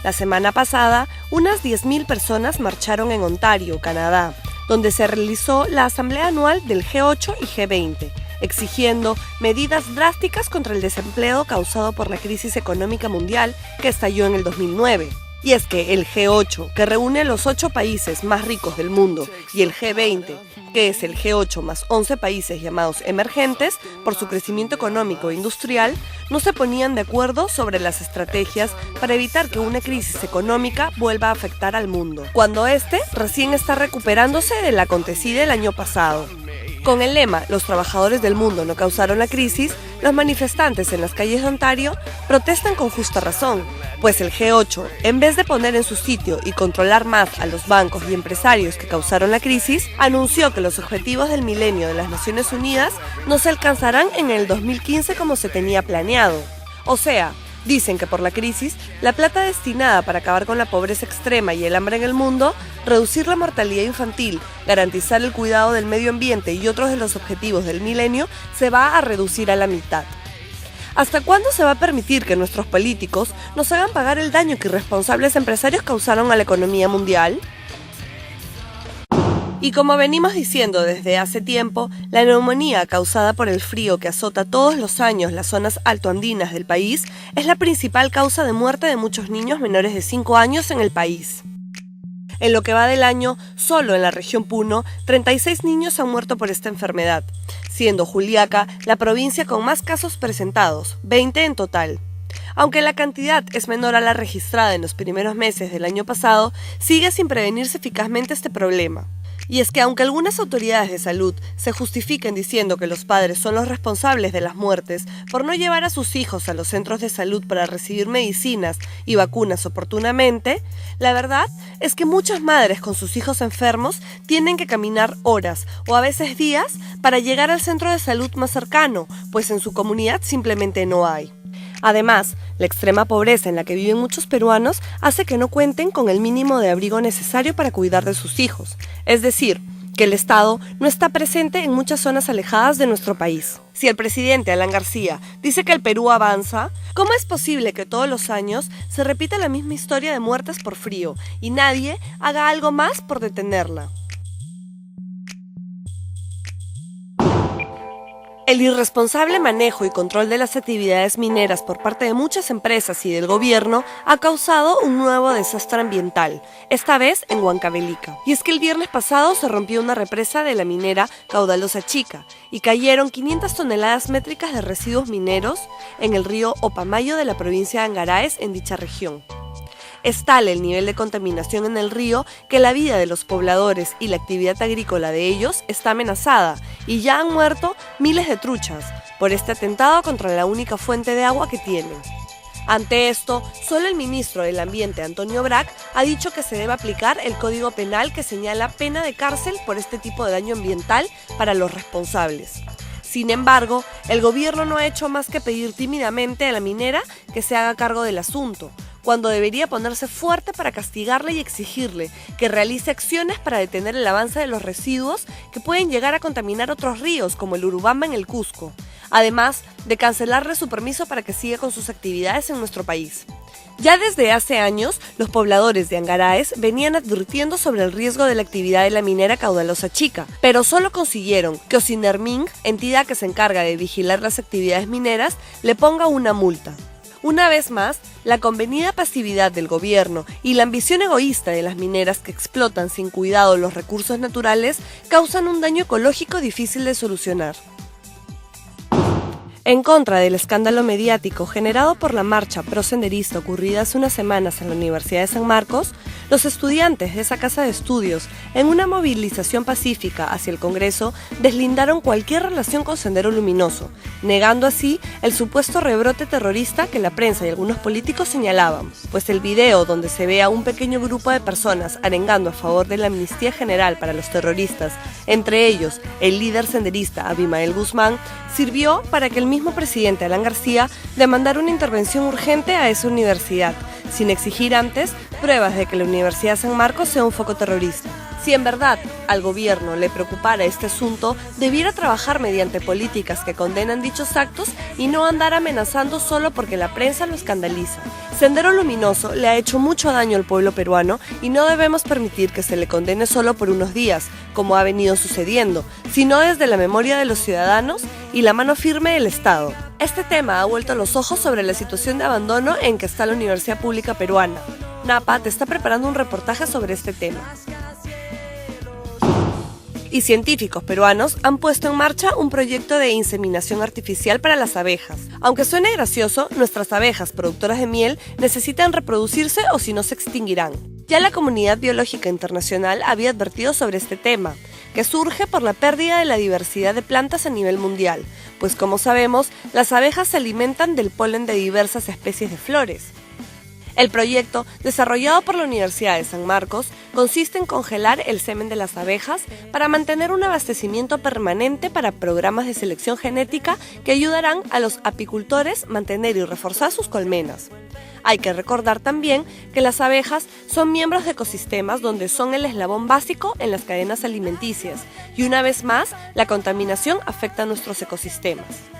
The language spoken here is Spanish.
La semana pasada, unas 10.000 personas marcharon en Ontario, Canadá, donde se realizó la asamblea anual del G8 y G20, exigiendo medidas drásticas contra el desempleo causado por la crisis económica mundial que estalló en el 2009. Y es que el G8, que reúne a los 8 países más ricos del mundo, y el G20, que es el G8 más 11 países llamados emergentes, por su crecimiento económico e industrial, no se ponían de acuerdo sobre las estrategias para evitar que una crisis económica vuelva a afectar al mundo, cuando este recién está recuperándose del acontecido el año pasado. Con el lema "Los trabajadores del mundo no causaron la crisis", los manifestantes en las calles de Ontario protestan con justa razón, pues el G8, en vez de poner en su sitio y controlar más a los bancos y empresarios que causaron la crisis, anunció que los objetivos del milenio de las Naciones Unidas no se alcanzarán en el 2015 como se tenía planeado. O sea, dicen que por la crisis, la plata destinada para acabar con la pobreza extrema y el hambre en el mundo, reducir la mortalidad infantil, garantizar el cuidado del medio ambiente y otros de los objetivos del milenio se va a reducir a la mitad. ¿Hasta cuándo se va a permitir que nuestros políticos nos hagan pagar el daño que irresponsables empresarios causaron a la economía mundial? Y como venimos diciendo desde hace tiempo, la neumonía causada por el frío que azota todos los años las zonas altoandinas del país es la principal causa de muerte de muchos niños menores de 5 años en el país. En lo que va del año, solo en la región Puno, 36 niños han muerto por esta enfermedad, siendo Juliaca la provincia con más casos presentados, 20 en total. Aunque la cantidad es menor a la registrada en los primeros meses del año pasado, sigue sin prevenirse eficazmente este problema. Y es que aunque algunas autoridades de salud se justifiquen diciendo que los padres son los responsables de las muertes por no llevar a sus hijos a los centros de salud para recibir medicinas y vacunas oportunamente, la verdad es que muchas madres con sus hijos enfermos tienen que caminar horas o a veces días para llegar al centro de salud más cercano, pues en su comunidad simplemente no hay. Además, la extrema pobreza en la que viven muchos peruanos hace que no cuenten con el mínimo de abrigo necesario para cuidar de sus hijos. Es decir, que el Estado no está presente en muchas zonas alejadas de nuestro país. Si el presidente Alan García dice que el Perú avanza, ¿cómo es posible que todos los años se repita la misma historia de muertes por frío y nadie haga algo más por detenerla? El irresponsable manejo y control de las actividades mineras por parte de muchas empresas y del gobierno ha causado un nuevo desastre ambiental, esta vez en Huancavelica. Y es que el viernes pasado se rompió una represa de la minera Caudalosa Chica y cayeron 500 toneladas métricas de residuos mineros en el río Opamayo de la provincia de Angaraes en dicha región. Es tal el nivel de contaminación en el río que la vida de los pobladores y la actividad agrícola de ellos está amenazada y ya han muerto miles de truchas por este atentado contra la única fuente de agua que tienen. Ante esto, solo el ministro del Ambiente, Antonio Brac, ha dicho que se debe aplicar el Código Penal que señala pena de cárcel por este tipo de daño ambiental para los responsables. Sin embargo, el gobierno no ha hecho más que pedir tímidamente a la minera que se haga cargo del asunto, cuando debería ponerse fuerte para castigarle y exigirle que realice acciones para detener el avance de los residuos que pueden llegar a contaminar otros ríos como el Urubamba en el Cusco, además de cancelarle su permiso para que siga con sus actividades en nuestro país. Ya desde hace años, los pobladores de Angaraes venían advirtiendo sobre el riesgo de la actividad de la minera Caudalosa Chica, pero solo consiguieron que Ocinerming, entidad que se encarga de vigilar las actividades mineras, le ponga una multa. Una vez más, la convenida pasividad del gobierno y la ambición egoísta de las mineras que explotan sin cuidado los recursos naturales causan un daño ecológico difícil de solucionar. En contra del escándalo mediático generado por la marcha pro-senderista ocurrida hace unas semanas en la Universidad de San Marcos, los estudiantes de esa casa de estudios, en una movilización pacífica hacia el Congreso, deslindaron cualquier relación con Sendero Luminoso, negando así el supuesto rebrote terrorista que la prensa y algunos políticos señalaban, pues el video donde se ve a un pequeño grupo de personas arengando a favor de la amnistía general para los terroristas, entre ellos el líder senderista Abimael Guzmán, sirvió para que el mismo presidente Alan García demandara una intervención urgente a esa universidad, sin exigir antes pruebas de que la Universidad de San Marcos sea un foco terrorista. Si en verdad al gobierno le preocupara este asunto, debiera trabajar mediante políticas que condenan dichos actos y no andar amenazando solo porque la prensa lo escandaliza. Sendero Luminoso le ha hecho mucho daño al pueblo peruano y no debemos permitir que se le condene solo por unos días, como ha venido sucediendo, sino desde la memoria de los ciudadanos y la mano firme del Estado. Este tema ha vuelto los ojos sobre la situación de abandono en que está la Universidad Pública Peruana. Napa te está preparando un reportaje sobre este tema. Y científicos peruanos han puesto en marcha un proyecto de inseminación artificial para las abejas. Aunque suene gracioso, nuestras abejas productoras de miel necesitan reproducirse o si no se extinguirán. Ya la comunidad biológica internacional había advertido sobre este tema, que surge por la pérdida de la diversidad de plantas a nivel mundial, pues como sabemos, las abejas se alimentan del polen de diversas especies de flores. El proyecto, desarrollado por la Universidad de San Marcos, consiste en congelar el semen de las abejas para mantener un abastecimiento permanente para programas de selección genética que ayudarán a los apicultores a mantener y reforzar sus colmenas. Hay que recordar también que las abejas son miembros de ecosistemas donde son el eslabón básico en las cadenas alimenticias y una vez más, la contaminación afecta a nuestros ecosistemas.